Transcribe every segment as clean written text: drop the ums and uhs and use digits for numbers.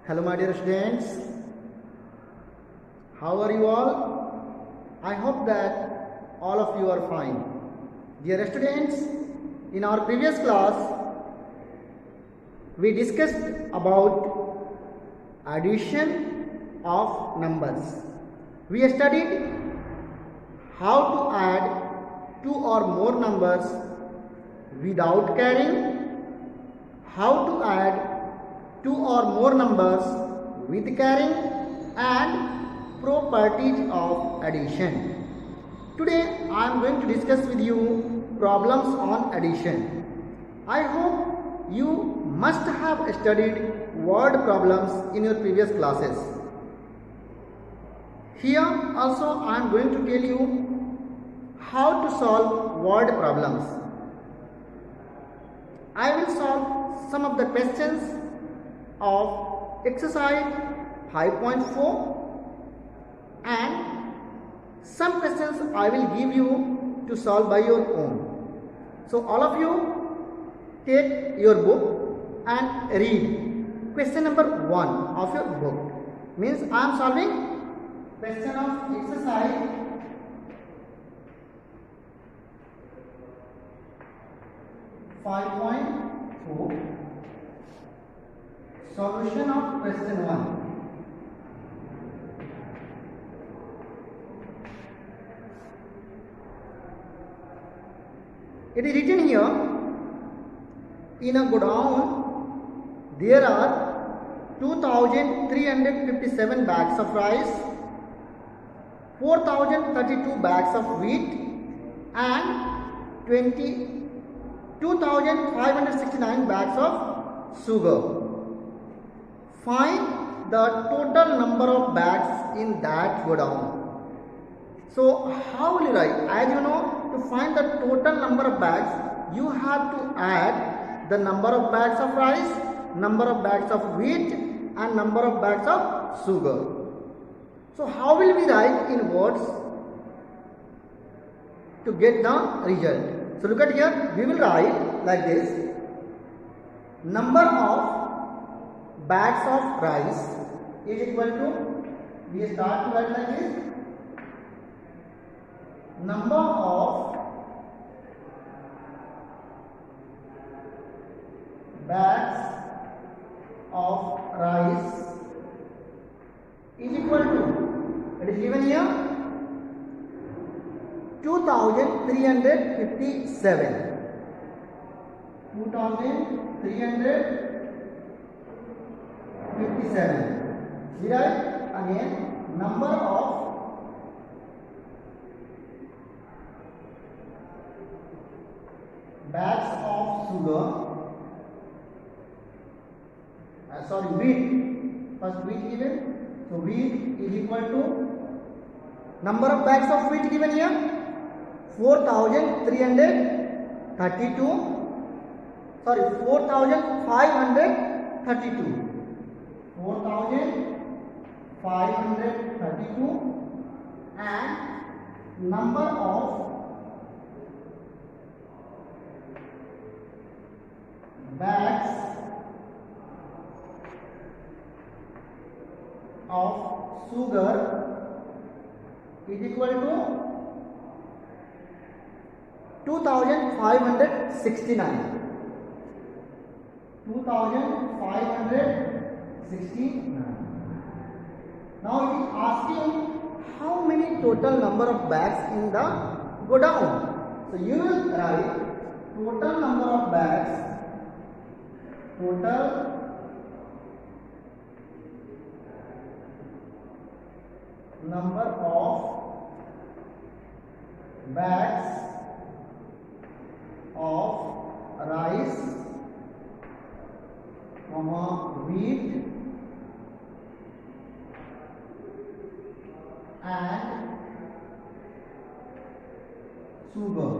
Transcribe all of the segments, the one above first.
Hello my dear students, how are you all? I hope that all of you are fine. Dear students, in our previous class we discussed about addition of numbers. We studied how to add two or more numbers without carrying, how to add two or more numbers with carrying, and properties of addition. Today I am going to discuss with you problems on addition. I hope you must have studied word problems in your previous classes. Here also I am going to tell you how to solve word problems. I will solve some of the questions of exercise 5.4 and some questions I will give you to solve by your own. So all of you take your book and read question number 1 of your book. Means I am solving question of exercise 5.4. Solution of question 1. It is written here, in a godown there are 2357 bags of rice, 4032 bags of wheat and 22,569 bags of sugar. Find the total number of bags in that godown. So how will you write? As you know, to find the total number of bags, you have to add the number of bags of rice, number of bags of wheat and number of bags of sugar. So how will we write in words to get the result? So look at here, we will write like this: number of bags of rice is equal to, we start to write like this, number of bags of rice is equal to, it is given here, 2357. 2357. We write again number of bags of sugar, wheat. First wheat given. So wheat is equal to number of bags of wheat given here 4,532. 4,532 and number of bags of sugar is equal to 2,569. 2,569. Now it is asking how many total number of bags in the godown. So you will write total number of bags, total number of bags of rice, wheat and sugar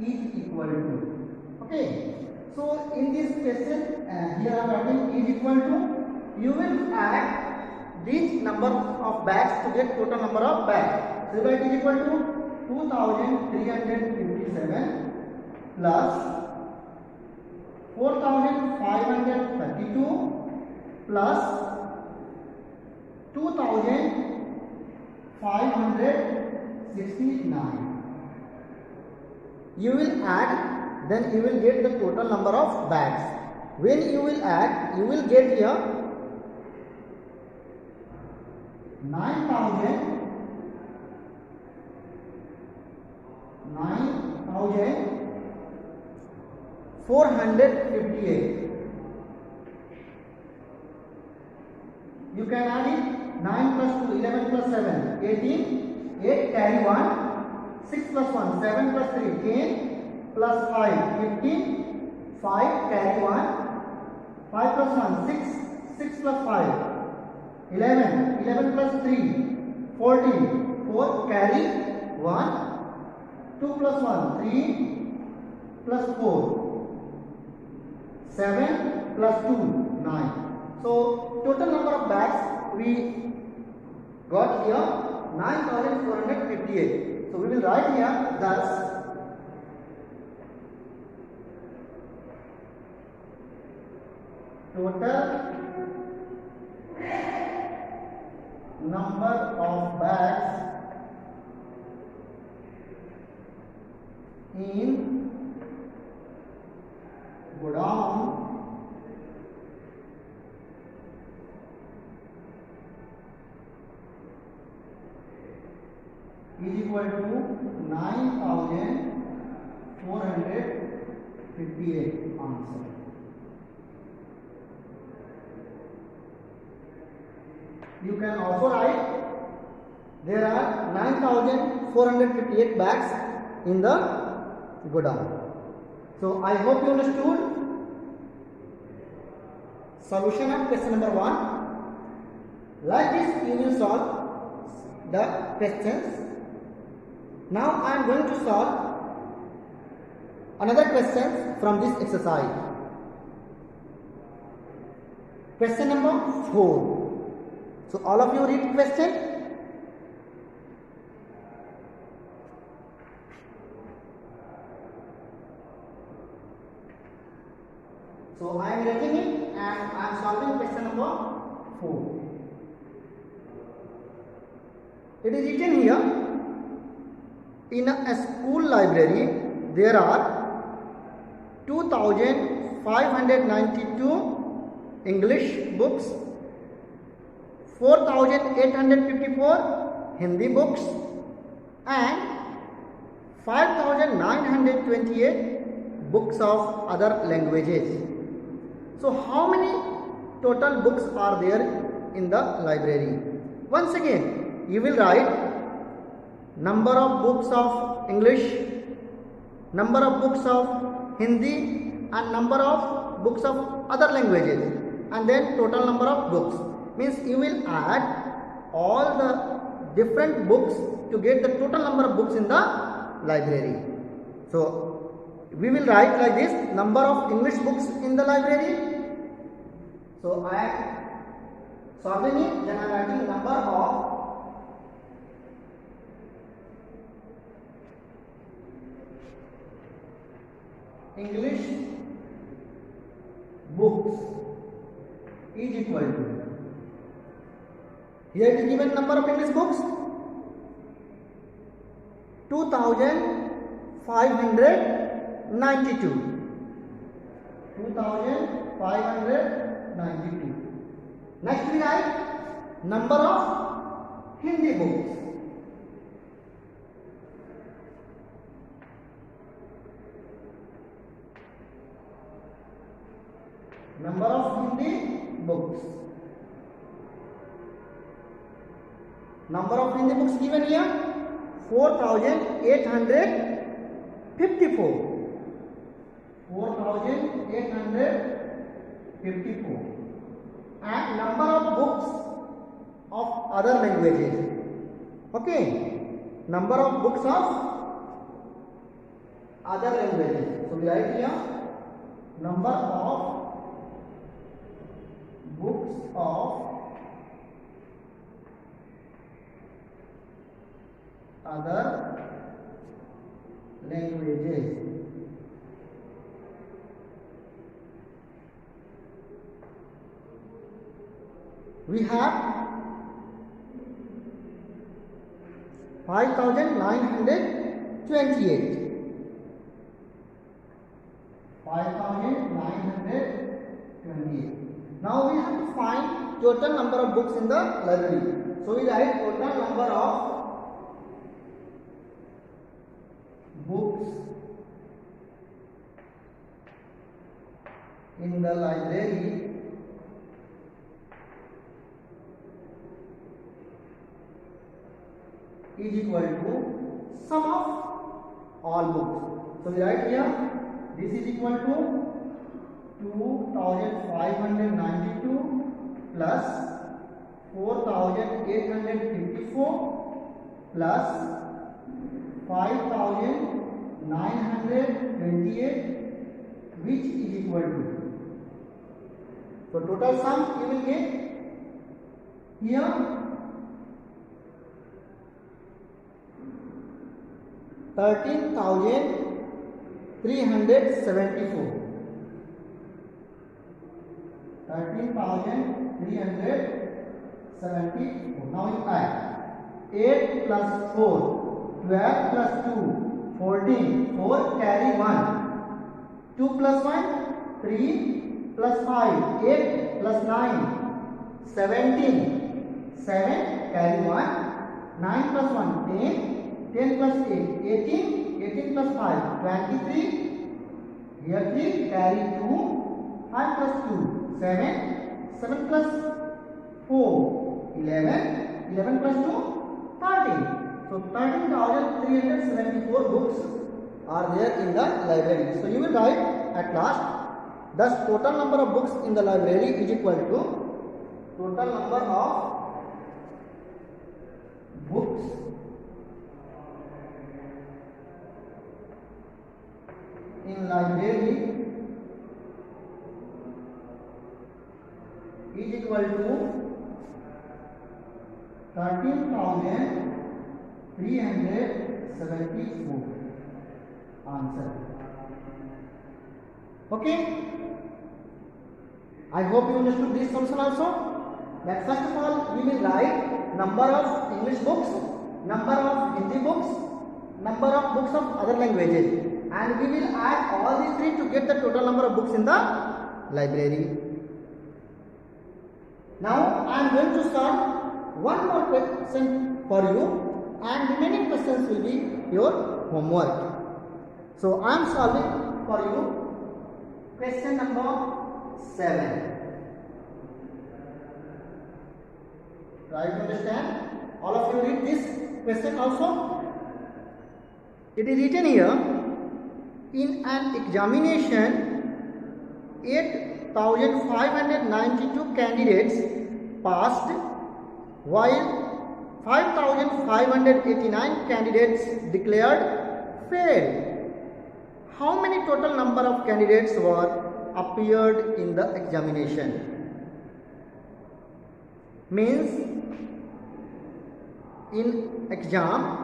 is equal to. Okay, so in this question here I am writing is equal to, you will add this number of bags to get total number of bags. So it is equal to 2357 plus 4,532 plus 2569. You will add, then you will get the total number of bags. When you will add, you will get here 9,458. You can add it 9 plus 2, 11 plus 7, 18, 8 carry 1, 6 plus 1, 7 plus 3, 10, plus 5, 15, 5 carry 1, 5 plus 1, 6, 6 plus 5, 11, 11 plus 3, 14, 4 carry 1, 2 plus 1, 3, plus 4, 7 plus 2, 9. So total number of bags we got here 9,458. So we will write here thus total number of bags in godown is equal to 9,458 answer. You can also write there are 9,458 bags in the godown. So I hope you understood solution of question number 1. Like this you will solve the questions. Now I am going to solve another question from this exercise. Question number 4. So all of you read question. So I am writing it and I am solving question number 4. It is written here, in a school library there are 2,592 English books, 4,854 Hindi books and 5,928 books of other languages. So how many total books are there in the library? Once again you will write number of books of English, number of books of Hindi and number of books of other languages, and then total number of books. Means you will add all the different books to get the total number of books in the library. So we will write like this: number of English books in the library. So I am solving it, then I am writing number of English books is equal to, here it is given number of English books 2,592. 2,592. Next we write number of Hindi books. Number of Hindi books. Number of Hindi books given here 4,854. 4,854. And number of books of other languages. Okay. Number of books of other languages. So we write here number of books of other languages. we have 5,928. 5,928. Now we have to find total number of books in the library. So we write total number of books in the library is equal to sum of all books. So we write here this is equal to 2,592 plus 4,854 plus 5,928, which is equal to, so total sum you will get here 13,374. 13,374. Now you add 8 plus 4, 12 plus 2, 14, 4 carry 1, 2 plus 1, 3 plus 5, 8 plus 9, 17, 7 carry 1, 9 plus 1, 10, 10 plus 8, 18, 18 plus 5, 23, here 3 carry 2, 5 plus 2, 7, 7 plus 4, 11, 11 plus 2, 13. So 13,374 books are there in the library. So you will write at last, thus total number of books in the library is equal to total number of books in library is equal to 13,374. Answer. Okay. I hope you understood this solution also. That first of all we will write number of English books, number of Hindi books, number of books of other languages, and we will add all these three to get the total number of books in the library. Now I am going to solve one more question for you, and remaining questions will be your homework. So I am solving for you question number 7. Try to understand. All of you read this question also. It is written here, in an examination 8,592 candidates passed while 5,589 candidates declared failed. How many total number of candidates were appeared in the examination? Means in exam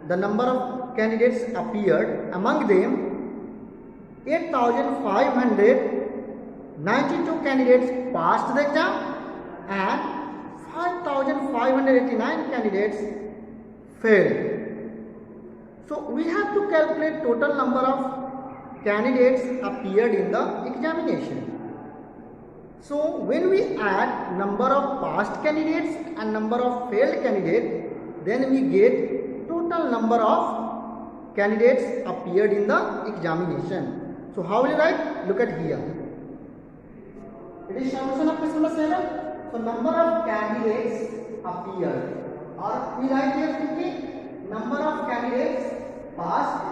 the number of candidates appeared, among them 8,592 candidates passed the exam and 5,589 candidates failed. So we have to calculate total number of candidates appeared in the examination. So when we add number of passed candidates and number of failed candidates, then we get total number of candidates appeared in the examination. So how will you write? Look at here. It is solution of question number 7. So number of candidates appeared, or we write here simply number of candidates passed,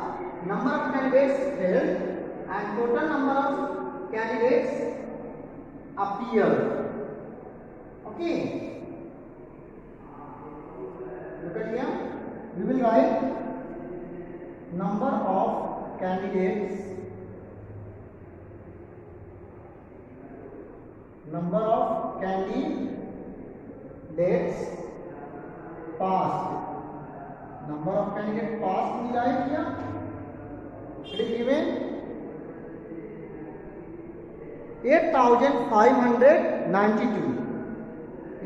number of candidates failed, and total number of candidates appeared. Okay. Look at here. We will write number of candidates, number of candidates passed. Number of candidates passed we write here. It is given 8,592.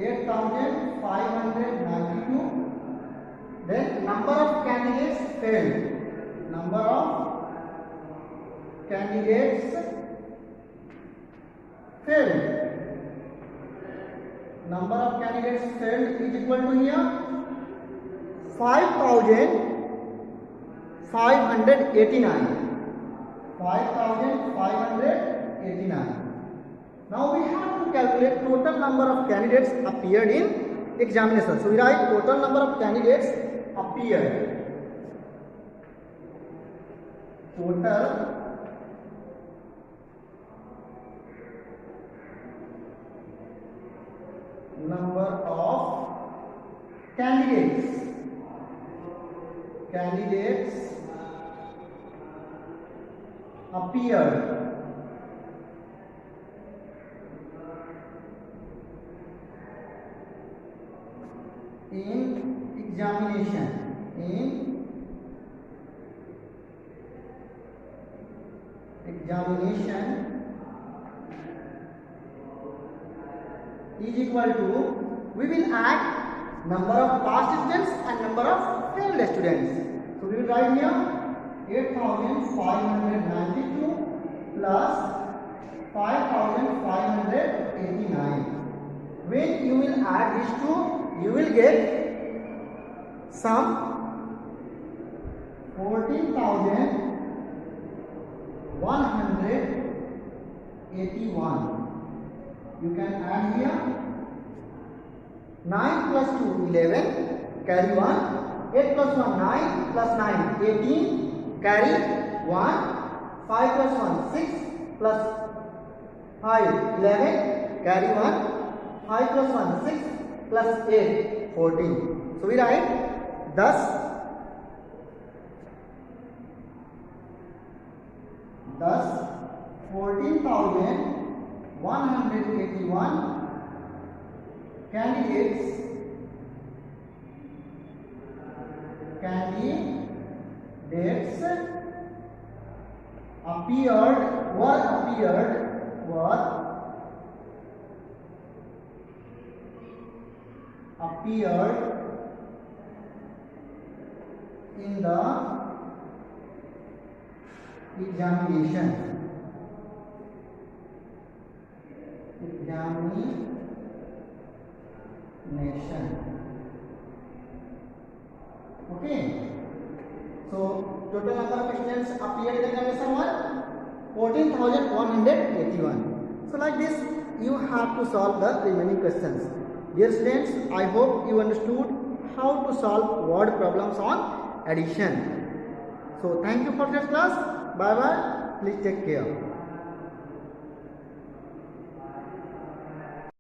8,592. Then number of candidates failed. Number of candidates failed. Number of candidates failed is equal to here 5,589. 5,589. Now we have to calculate total number of candidates appeared in examination. So we write total number of candidates appeared. Total number of candidates appeared in examination is equal to, we will add number of passed students and number of failed students. So we will write here 8,592 plus 5,589. When you will add these two, you will get sum 14,181. You can add here 9 plus 2 11, carry 1, 8 plus 1 9 plus 9 18, carry 1, 5 plus 1 6 plus 5 11, carry 1, 5 plus 1 6 plus 8 14. So we write thus 14,181 candidates appeared in the examination. Okay. So total number of students appeared in the examination was 14,181. So like this you have to solve the remaining questions. Dear students, I hope you understood how to solve word problems on addition. So thank you for this class. Bye bye. Please take care.